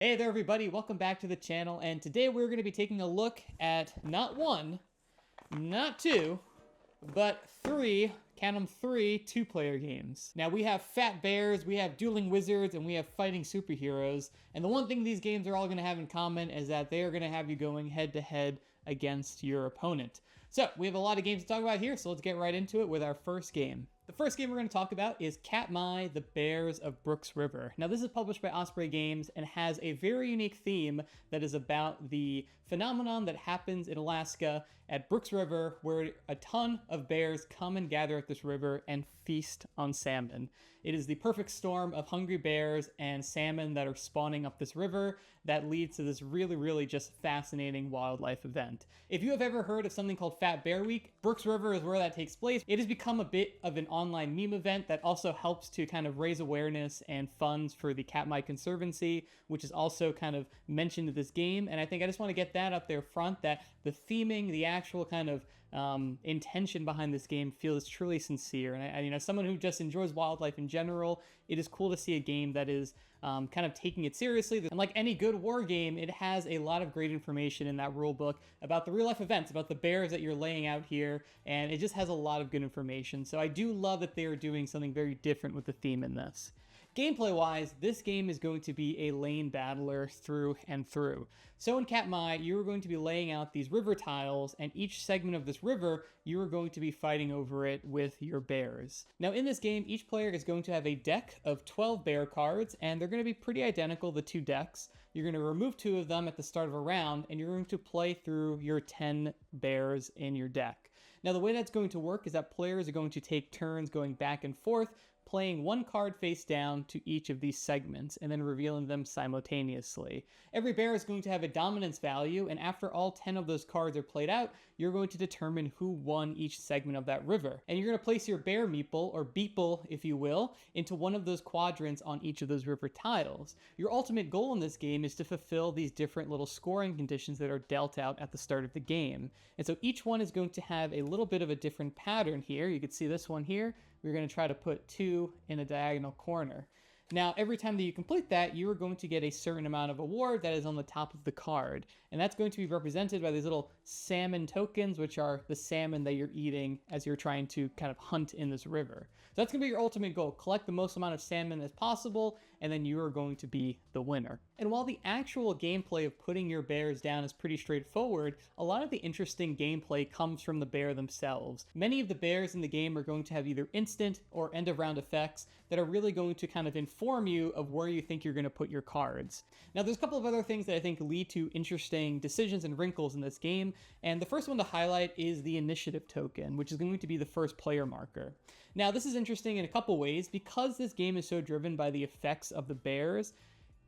Hey there everybody, welcome back to the channel, and today we're going to be taking a look at not one, not two, but three, count them three, two-player games. Now we have fat bears, we have dueling wizards, and we have fighting superheroes, and the one thing these games are all going to have in common is that they are going to have you going head-to-head against your opponent. So we have a lot of games to talk about here, so let's get right into it with our first game. The first game we're going to talk about is Katmai, the Bears of Brooks River. Now this is published by Osprey Games and has a very unique theme that is about the phenomenon that happens in Alaska at Brooks River, where a ton of bears come and gather at this river and feast on salmon. It is the perfect storm of hungry bears and salmon that are spawning up this river that leads to this really just fascinating wildlife event. If you have ever heard of something called Fat Bear Week, Brooks River is where that takes place. It has become a bit of an online meme event that also helps to kind of raise awareness and funds for the Katmai Conservancy, which is also kind of mentioned in this game. And I think I just want to get that up there front, that the theming, the actual kind of intention behind this game feels truly sincere. And as someone who just enjoys wildlife in general, it is cool to see a game that is kind of taking it seriously. And like any good war game, it has a lot of great information in that rule book about the real life events, about the bears that you're laying out here, and it just has a lot of good information. So I do love that they are doing something very different with the theme in this. Gameplay-wise, this game is going to be a lane battler through and through. So in Katmai, you are going to be laying out these river tiles, and each segment of this river, you are going to be fighting over it with your bears. Now in this game, each player is going to have a deck of 12 bear cards, and they're going to be pretty identical, the two decks. You're going to remove 2 of them at the start of a round, and you're going to play through your 10 bears in your deck. Now the way that's going to work is that players are going to take turns going back and forth, playing 1 card face down to each of these segments and then revealing them simultaneously. Every bear is going to have a dominance value, and after all 10 of those cards are played out, you're going to determine who won each segment of that river. And you're going to place your bear meeple, or beeple if you will, into one of those quadrants on each of those river tiles. Your ultimate goal in this game is to fulfill these different little scoring conditions that are dealt out at the start of the game. And so each one is going to have a little bit of a different pattern here. You can see this one here. We're going to try to put 2 in a diagonal corner. Now, every time that you complete that, you are going to get a certain amount of award that is on the top of the card. And that's going to be represented by these little salmon tokens, which are the salmon that you're eating as you're trying to kind of hunt in this river. So that's going to be your ultimate goal. Collect the most amount of salmon as possible, and then you are going to be the winner. And while the actual gameplay of putting your bears down is pretty straightforward, a lot of the interesting gameplay comes from the bear themselves. Many of the bears in the game are going to have either instant or end of round effects that are really going to kind of inform you of where you think you're going to put your cards. Now there's a couple of other things that I think lead to interesting decisions and wrinkles in this game, and the first one to highlight is the initiative token, which is going to be the first player marker. Now this is interesting in a couple ways because this game is so driven by the effects of the bears.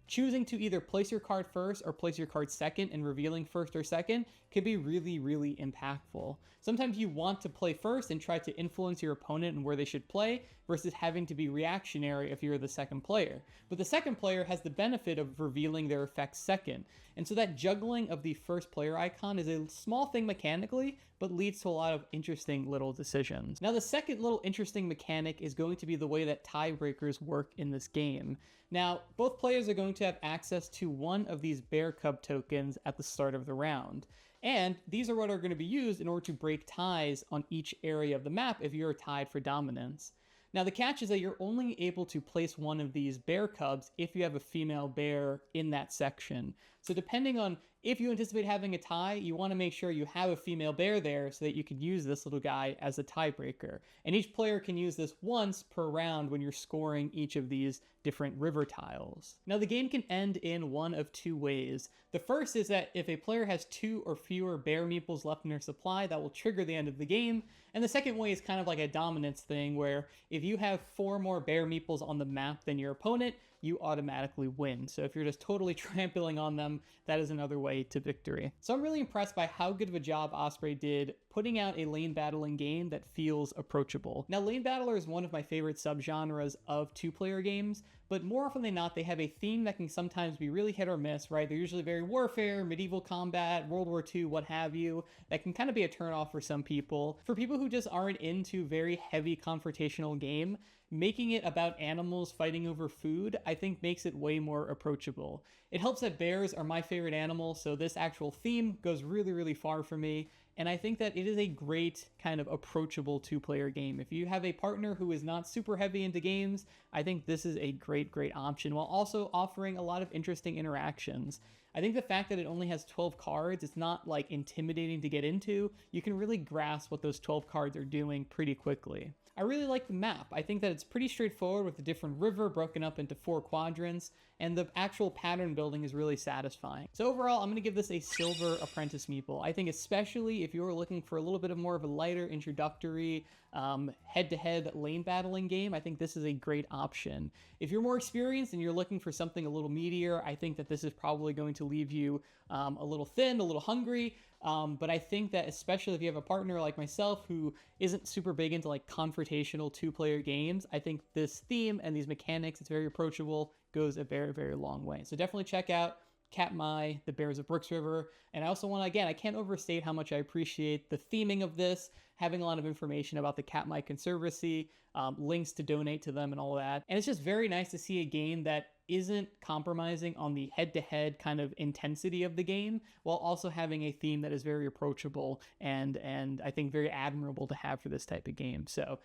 Choosing to either place your card first or place your card second and revealing first or second could be really impactful. Sometimes you want to play first and try to influence your opponent and where they should play versus having to be reactionary if you're the second player. But the second player has the benefit of revealing their effects second. And so that juggling of the first player icon is a small thing mechanically, but leads to a lot of interesting little decisions. Now the second little interesting mechanic is going to be the way that tiebreakers work in this game. Now both players are going to have access to one of these bear cub tokens at the start of the round. And these are what are going to be used in order to break ties on each area of the map if you're tied for dominance. Now the catch is that you're only able to place one of these bear cubs if you have a female bear in that section. So depending on if you anticipate having a tie, you want to make sure you have a female bear there so that you can use this little guy as a tiebreaker. And each player can use this once per round when you're scoring each of these different river tiles. Now the game can end in one of 2 ways. The first is that if a player has 2 or fewer bear meeples left in their supply, that will trigger the end of the game. And the second way is kind of like a dominance thing where if you have 4 more bear meeples on the map than your opponent, you automatically win. So if you're just totally trampling on them, that is another way to victory. So I'm really impressed by how good of a job Osprey did putting out a lane battling game that feels approachable. Now, lane battler is one of my favorite subgenres of 2-player games, but more often than not, they have a theme that can sometimes be really hit or miss, right? They're usually very warfare, medieval combat, World War II, what have you. That can kind of be a turnoff for some people. For people who just aren't into very heavy confrontational game, making it about animals fighting over food, I think makes it way more approachable. It helps that bears are my favorite animal, so this actual theme goes really, really far for me. And I think that it is a great kind of approachable two-player game. If you have a partner who is not super heavy into games, I think this is a great, great option, while also offering a lot of interesting interactions. I think the fact that it only has 12 cards, it's not like intimidating to get into. You can really grasp what those 12 cards are doing pretty quickly. I really like the map. I think that it's pretty straightforward with the different river broken up into 4 quadrants, and the actual pattern building is really satisfying. So overall, I'm going to give this a silver Apprentice Meeple. I think especially if you're looking for a little bit of more of a lighter introductory head-to-head lane battling game, I think this is a great option. If you're more experienced and you're looking for something a little meatier, I think that this is probably going to leave you a little thin, a little hungry. But I think that especially if you have a partner like myself who isn't super big into like confrontational two-player games, I think this theme and these mechanics, it's very approachable, goes a very, very long way. So definitely check out Katmai, the Bears of Brooks River. And I also want to, again, I can't overstate how much I appreciate the theming of this, having a lot of information about the Katmai Conservancy, links to donate to them and all that. And it's just very nice to see a game that isn't compromising on the head-to-head kind of intensity of the game, while also having a theme that is very approachable and I think very admirable to have for this type of game. So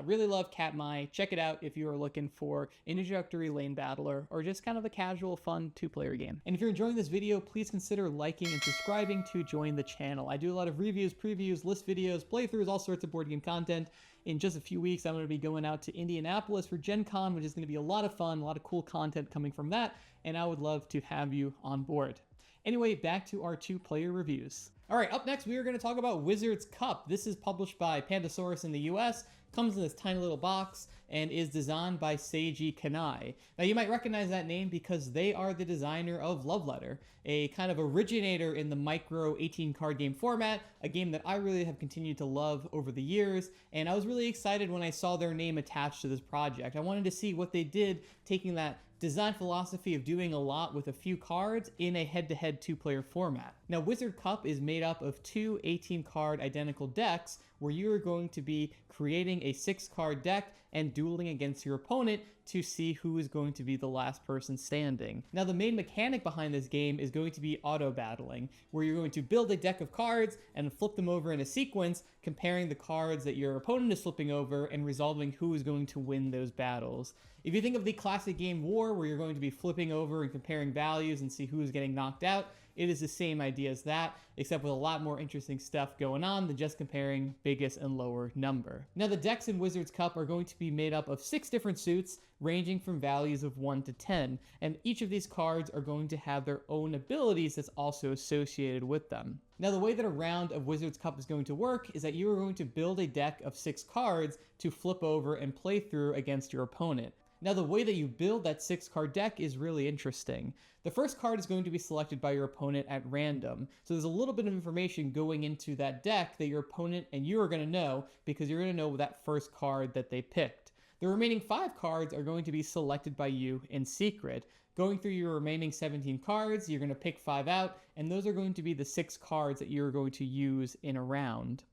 really love Katmai. Check it out if you are looking for an introductory lane battler or just kind of a casual, fun two-player game. And if you're enjoying this video, please consider liking and subscribing to join the channel. I do a lot of reviews, previews, list videos, playthroughs, all sorts of board game content. In just a few weeks, I'm going to be going out to Indianapolis for Gen Con, which is going to be a lot of fun, a lot of cool content coming from that, and I would love to have you on board. Anyway, back to our two-player reviews. All right, up next, we are going to talk about Wizard's Cup. This is published by Pandasaurus in the US, comes in this tiny little box, and is designed by Seiji Kanai. Now, you might recognize that name because they are the designer of Love Letter, a kind of originator in the micro 18-card game format, a game that I really have continued to love over the years, and I was really excited when I saw their name attached to this project. I wanted to see what they did, taking that design philosophy of doing a lot with a few cards in a head-to-head two-player format. Now, Wizard Cup is made up of 2 18-card identical decks where you are going to be creating a 6-card deck and dueling against your opponent to see who is going to be the last person standing. Now, the main mechanic behind this game is going to be auto battling, where you're going to build a deck of cards and flip them over in a sequence, comparing the cards that your opponent is flipping over and resolving who is going to win those battles. If you think of the classic game War, where you're going to be flipping over and comparing values and see who is getting knocked out, it is the same idea as that, except with a lot more interesting stuff going on than just comparing biggest and lower number. Now, the decks in Wizard's Cup are going to be made up of 6 different suits, ranging from values of 1 to 10, and each of these cards are going to have their own abilities that's also associated with them. Now, the way that a round of Wizard's Cup is going to work is that you are going to build a deck of 6 cards to flip over and play through against your opponent. Now, the way that you build that 6-card deck is really interesting. The first card is going to be selected by your opponent at random. So there's a little bit of information going into that deck that your opponent and you are going to know, because you're going to know that first card that they picked. The remaining 5 cards are going to be selected by you in secret. Going through your remaining 17 cards, you're going to pick 5 out, and those are going to be the 6 cards that you're going to use in a round.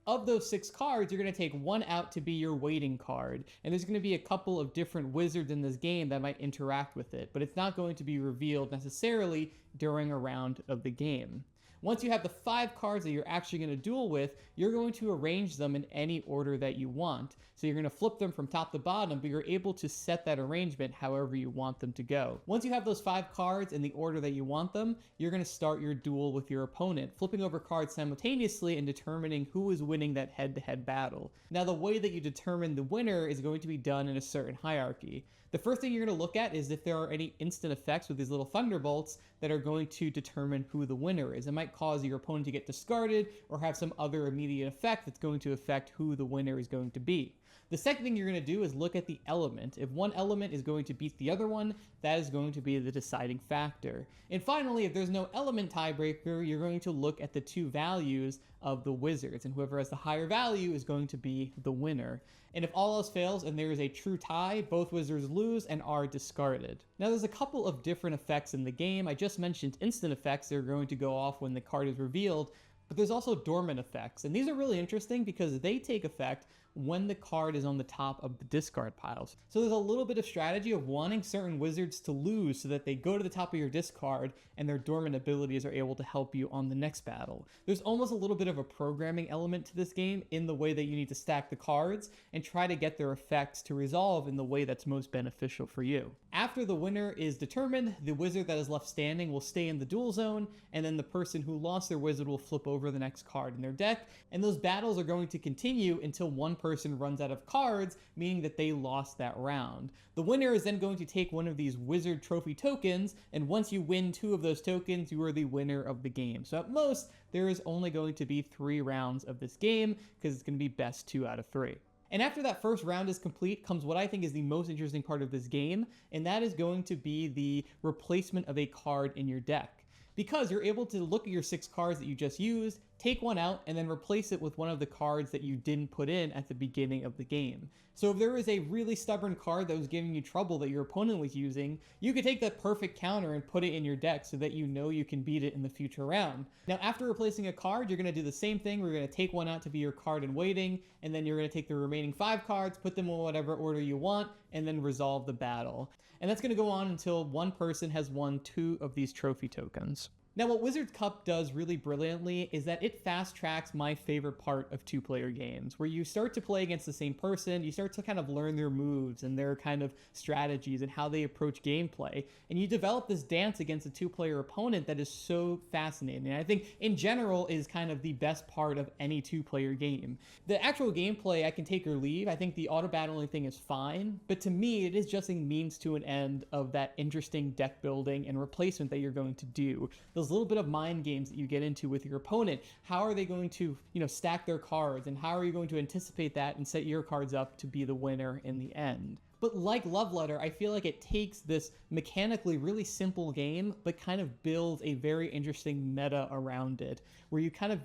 Of those 6 cards, you're going to take 1 out to be your waiting card, and there's going to be a couple of different wizards in this game that might interact with it, but it's not going to be revealed necessarily during a round of the game. Once you have the 5 cards that you're actually going to duel with, you're going to arrange them in any order that you want. So you're going to flip them from top to bottom, but you're able to set that arrangement however you want them to go. Once you have those 5 cards in the order that you want them, you're going to start your duel with your opponent, flipping over cards simultaneously and determining who is winning that head-to-head battle. Now, the way that you determine the winner is going to be done in a certain hierarchy. The first thing you're going to look at is if there are any instant effects with these little thunderbolts that are going to determine who the winner is. It might cause your opponent to get discarded or have some other immediate effect that's going to affect who the winner is going to be. The second thing you're going to do is look at the element. If one element is going to beat the other one, that is going to be the deciding factor. And finally, if there's no element tiebreaker, you're going to look at the 2 values of the wizards, and whoever has the higher value is going to be the winner. And if all else fails and there is a true tie, both wizards lose and are discarded. Now, there's a couple of different effects in the game. I just mentioned instant effects that are going to go off when the card is revealed, but there's also dormant effects, and these are really interesting because they take effect when the card is on the top of the discard piles. So there's a little bit of strategy of wanting certain wizards to lose so that they go to the top of your discard and their dormant abilities are able to help you on the next battle. There's almost a little bit of a programming element to this game in the way that you need to stack the cards and try to get their effects to resolve in the way that's most beneficial for you. After the winner is determined, the wizard that is left standing will stay in the duel zone, and then the person who lost their wizard will flip over the next card in their deck, and those battles are going to continue until one person runs out of cards, meaning that they lost that round. The winner is then going to take one of these wizard trophy tokens, and once you win 2 of those tokens, you are the winner of the game. So at most, there is only going to be 3 rounds of this game, because it's going to be best 2 out of 3. And after that first round is complete comes what I think is the most interesting part of this game, and that is going to be the replacement of a card in your deck. Because you're able to look at your 6 cards that you just used, take one out, and then replace it with one of the cards that you didn't put in at the beginning of the game. So if there was a really stubborn card that was giving you trouble that your opponent was using, you could take that perfect counter and put it in your deck so that you know you can beat it in the future round. Now after replacing a card, you're going to do the same thing. We're going to take one out to be your card in waiting, and then you're going to take the remaining 5 cards, put them in whatever order you want, and then resolve the battle. And that's going to go on until one person has won 2 of these trophy tokens. Now, what Wizards Cup does really brilliantly is that it fast tracks my favorite part of 2-player games, where you start to play against the same person, you start to kind of learn their moves and their kind of strategies and how they approach gameplay, and you develop this dance against a 2-player opponent that is so fascinating. And I think, in general, is kind of the best part of any 2-player game. The actual gameplay, I can take or leave. I think the auto-battling thing is fine, but to me, it is just a means to an end of that interesting deck building and replacement that you're going to do. Those little bit of mind games that you get into with your opponent. How are they going to, stack their cards, and how are you going to anticipate that and set your cards up to be the winner in the end? But like Love Letter, I feel like it takes this mechanically really simple game, but kind of builds a very interesting meta around it, where you kind of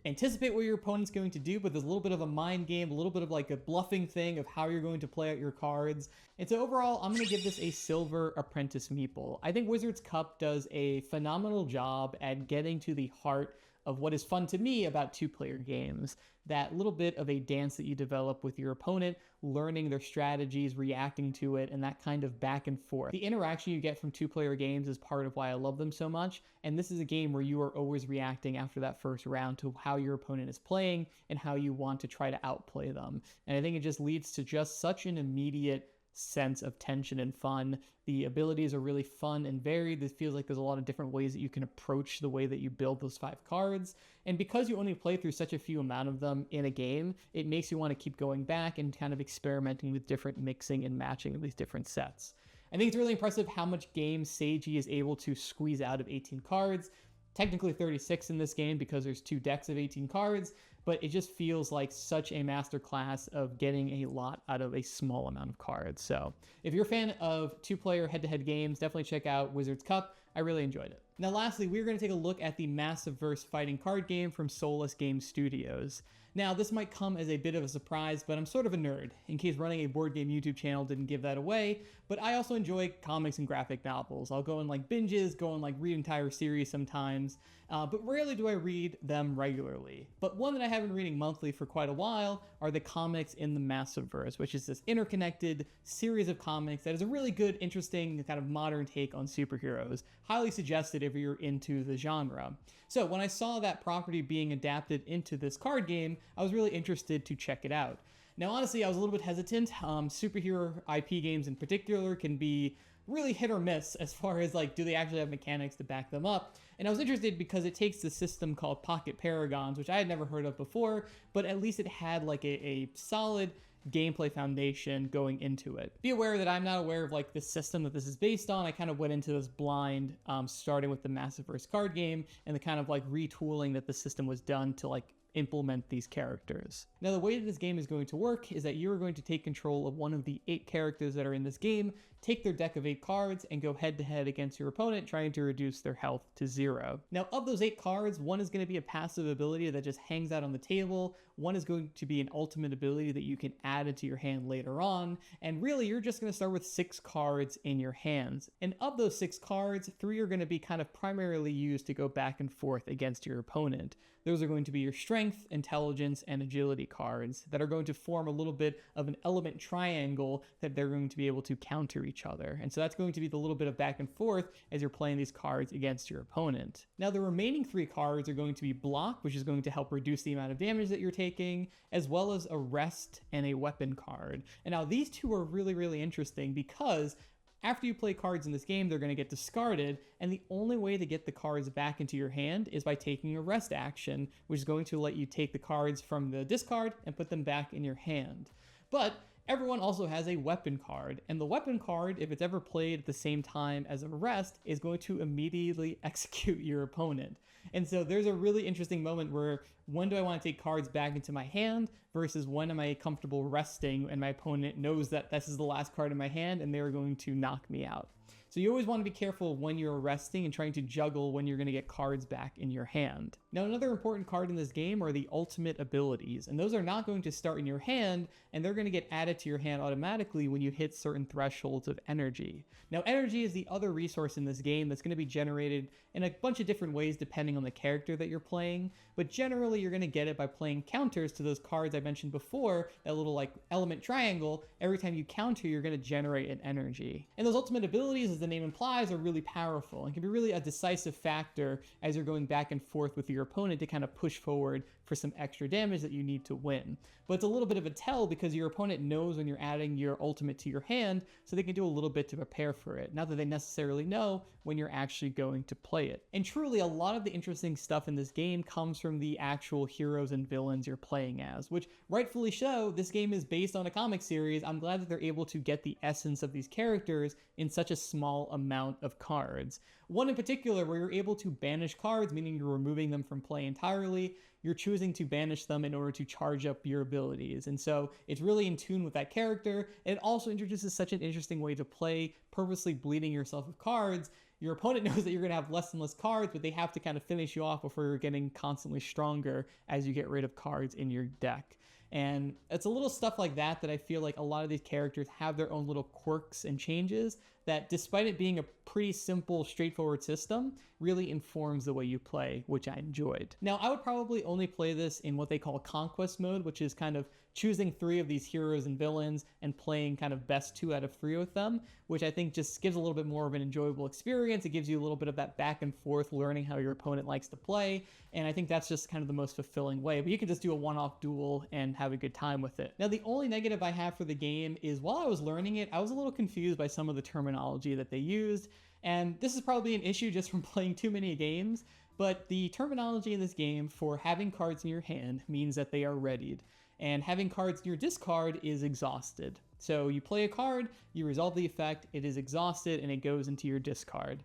anticipate what your opponent's going to do, but there's a little bit of a mind game, a little bit of like a bluffing thing of how you're going to play out your cards. And so overall, I'm going to give this a Silver Apprentice Meeple. I think Wizards Cup does a phenomenal job at getting to the heart of what is fun to me about 2-player games. That little bit of a dance that you develop with your opponent, learning their strategies, reacting to it, and that kind of back and forth. The interaction you get from 2-player games is part of why I love them so much, and this is a game where you are always reacting after that first round to how your opponent is playing and how you want to try to outplay them. And I think it just leads to just such an immediate sense of tension and fun. The abilities are really fun and varied. It feels like there's a lot of different ways that you can approach the way that you build those 5 cards. And because you only play through such a few amount of them in a game, it makes you want to keep going back and kind of experimenting with different mixing and matching of these different sets. I think it's really impressive how much game Seiji is able to squeeze out of 18 cards. Technically 36 in this game because there's 2 decks of 18 cards, but it just feels like such a masterclass of getting a lot out of a small amount of cards. So if you're a fan of 2-player head-to-head games, definitely check out Wizards Cup. I really enjoyed it. Now lastly, we're going to take a look at the Massive-verse fighting card game from Soulless Game Studios. Now, this might come as a bit of a surprise, but I'm sort of a nerd, in case running a board game YouTube channel didn't give that away, but I also enjoy comics and graphic novels. I'll go in like binges, go and like read entire series sometimes, but rarely do I read them regularly. But one that I have been reading monthly for quite a while are the comics in the Massive-verse, which is this interconnected series of comics that is a really good, interesting, kind of modern take on superheroes. Highly suggested if you're into the genre. So when I saw that property being adapted into this card game, I was really interested to check it out. Now, honestly, I was a little bit hesitant. Superhero IP games in particular can be really hit or miss as far as like, do they actually have mechanics to back them up? And I was interested because it takes the system called Pocket Paragons, which I had never heard of before, but at least it had like a solid gameplay foundation going into it. Be aware that I'm not aware of like the system that this is based on. I kind of went into this blind, starting with the Massive-verse card game and the kind of like retooling that the system was done to like implement these characters. Now, the way that this game is going to work is that you are going to take control of one of the 8 characters that are in this game, take their deck of 8 cards, and go head-to-head against your opponent, trying to reduce their health to 0. Now, of those 8 cards, one is going to be a passive ability that just hangs out on the table, one is going to be an ultimate ability that you can add into your hand later on, and really, you're just going to start with 6 cards in your hands. And of those 6 cards, 3 are going to be kind of primarily used to go back and forth against your opponent. Those are going to be your strength, strength, intelligence, and agility cards that are going to form a little bit of an element triangle that they're going to be able to counter each other. And so that's going to be the little bit of back and forth as you're playing these cards against your opponent. Now, the remaining 3 cards are going to be block, which is going to help reduce the amount of damage that you're taking, as well as a rest and a weapon card. And now these 2 are really, really interesting because after you play cards in this game, they're going to get discarded, and the only way to get the cards back into your hand is by taking a rest action, which is going to let you take the cards from the discard and put them back in your hand. But everyone also has a weapon card, and the weapon card, if it's ever played at the same time as a rest, is going to immediately execute your opponent. And so there's a really interesting moment where when do I want to take cards back into my hand versus when am I comfortable resting and my opponent knows that this is the last card in my hand and they're going to knock me out. So you always want to be careful when you're resting and trying to juggle when you're going to get cards back in your hand. Now, another important card in this game are the ultimate abilities, and those are not going to start in your hand, and they're going to get added to your hand automatically when you hit certain thresholds of energy. Now, energy is the other resource in this game that's going to be generated in a bunch of different ways depending on the character that you're playing, but generally you're going to get it by playing counters to those cards I mentioned before, that little like element triangle. Every time you counter, you're going to generate an energy. And those ultimate abilities, as the name implies, are really powerful and can be really a decisive factor as you're going back and forth with your opponent to kind of push forward for some extra damage that you need to win. But it's a little bit of a tell because your opponent knows when you're adding your ultimate to your hand, so they can do a little bit to prepare for it. Not that they necessarily know when you're actually going to play it. And truly, a lot of the interesting stuff in this game comes from the actual heroes and villains you're playing as, which rightfully so, this game is based on a comic series. I'm glad that they're able to get the essence of these characters in such a small amount of cards. One in particular where you're able to banish cards, meaning you're removing them from play entirely. You're choosing to banish them in order to charge up your abilities. And so it's really in tune with that character. And it also introduces such an interesting way to play, purposely bleeding yourself with cards. Your opponent knows that you're going to have less and less cards, but they have to kind of finish you off before you're getting constantly stronger as you get rid of cards in your deck. And it's a little stuff like that that I feel like a lot of these characters have their own little quirks and changes that, despite it being a pretty simple, straightforward system, really informs the way you play, which I enjoyed. Now, I would probably only play this in what they call conquest mode, which is kind of choosing 3 of these heroes and villains and playing kind of best 2 out of 3 with them, which I think just gives a little bit more of an enjoyable experience. It gives you a little bit of that back and forth, learning how your opponent likes to play, and I think that's just kind of the most fulfilling way. But you can just do a one-off duel and have a good time with it. Now, the only negative I have for the game is while I was learning it, I was a little confused by some of the terminology that they used, and this is probably an issue just from playing too many games, but the terminology in this game for having cards in your hand means that they are readied, and having cards in your discard is exhausted. So you play a card, you resolve the effect, it is exhausted, and it goes into your discard.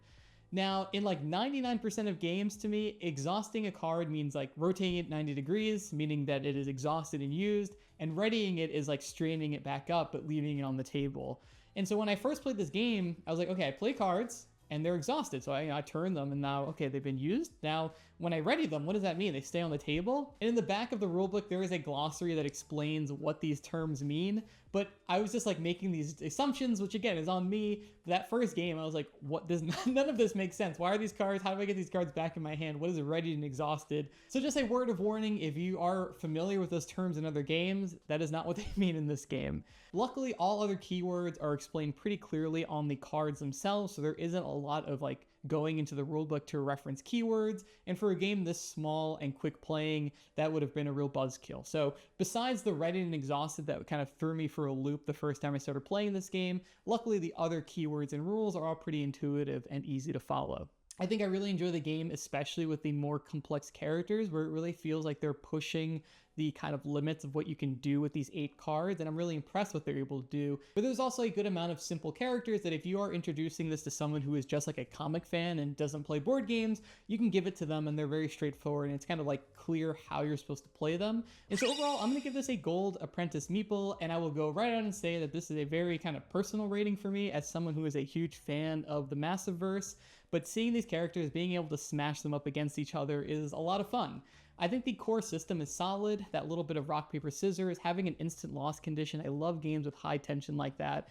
Now, in like 99% of games, to me, exhausting a card means like rotating it 90 degrees, meaning that it is exhausted and used, and readying it is like straining it back up, but leaving it on the table. And so when I first played this game, I was like, okay, I play cards, and they're exhausted. So I turn them, and now, okay, they've been used. Now, when I ready them, what does that mean? They stay on the table? And in the back of the rulebook, there is a glossary that explains what these terms mean. But I was just like making these assumptions, which again is on me. That first game, I was like, what does none of this makes sense. Why are these cards? How do I get these cards back in my hand? What is ready and exhausted? So just a word of warning, if you are familiar with those terms in other games, that is not what they mean in this game. Luckily, all other keywords are explained pretty clearly on the cards themselves, so there isn't a lot of like going into the rulebook to reference keywords, and for a game this small and quick playing, that would have been a real buzzkill. So besides the ready and exhausted that kind of threw me for a loop the first time I started playing this game, luckily the other keywords and rules are all pretty intuitive and easy to follow. I think I really enjoy the game, especially with the more complex characters, where it really feels like they're pushing the kind of limits of what you can do with these 8 cards, and I'm really impressed what they're able to do. But there's also a good amount of simple characters that if you are introducing this to someone who is just like a comic fan and doesn't play board games, you can give it to them and they're very straightforward, and it's kind of like clear how you're supposed to play them. And so overall, I'm gonna give this a gold apprentice meeple, and I will go right out and say that this is a very kind of personal rating for me as someone who is a huge fan of the Massiveverse. But seeing these characters, being able to smash them up against each other is a lot of fun. I think the core system is solid, that little bit of rock, paper, scissors, having an instant loss condition. I love games with high tension like that.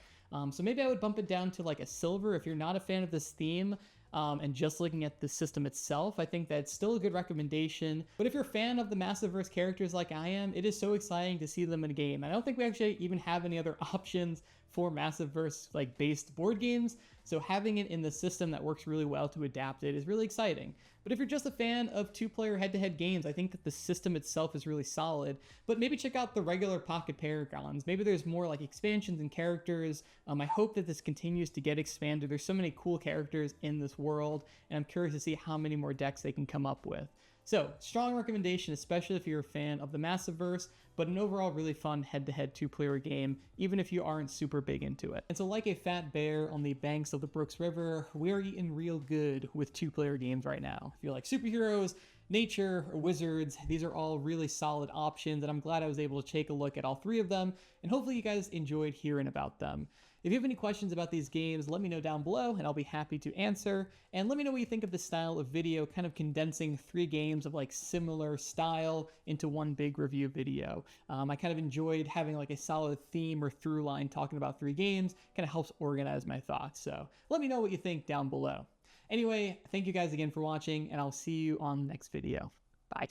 So maybe I would bump it down to like a silver. If you're not a fan of this theme, And just looking at the system itself, I think that's still a good recommendation. But if you're a fan of the Massiveverse characters like I am, it is so exciting to see them in a game. I don't think we actually even have any other options for Massiveverse like based board games, so having it in the system that works really well to adapt it is really exciting. But if you're just a fan of two-player head-to-head games, I think that the system itself is really solid. But maybe check out the regular Pocket Paragons. Maybe there's more like expansions and characters. I hope that this continues to get expanded. There's so many cool characters in this world, and I'm curious to see how many more decks they can come up with. So, strong recommendation, especially if you're a fan of the Massiveverse, but an overall really fun head-to-head two-player game, even if you aren't super big into it. And so like a fat bear on the banks of the Brooks River, we are eating real good with two-player games right now. If you like superheroes, nature, or wizards, these are all really solid options, and I'm glad I was able to take a look at all three of them, and hopefully you guys enjoyed hearing about them. If you have any questions about these games, let me know down below and I'll be happy to answer. And let me know what you think of this style of video, kind of condensing 3 games of like similar style into one big review video. I kind of enjoyed having like a solid theme or through line talking about 3 games, kind of helps organize my thoughts. So let me know what you think down below. Anyway, thank you guys again for watching, and I'll see you on the next video. Bye.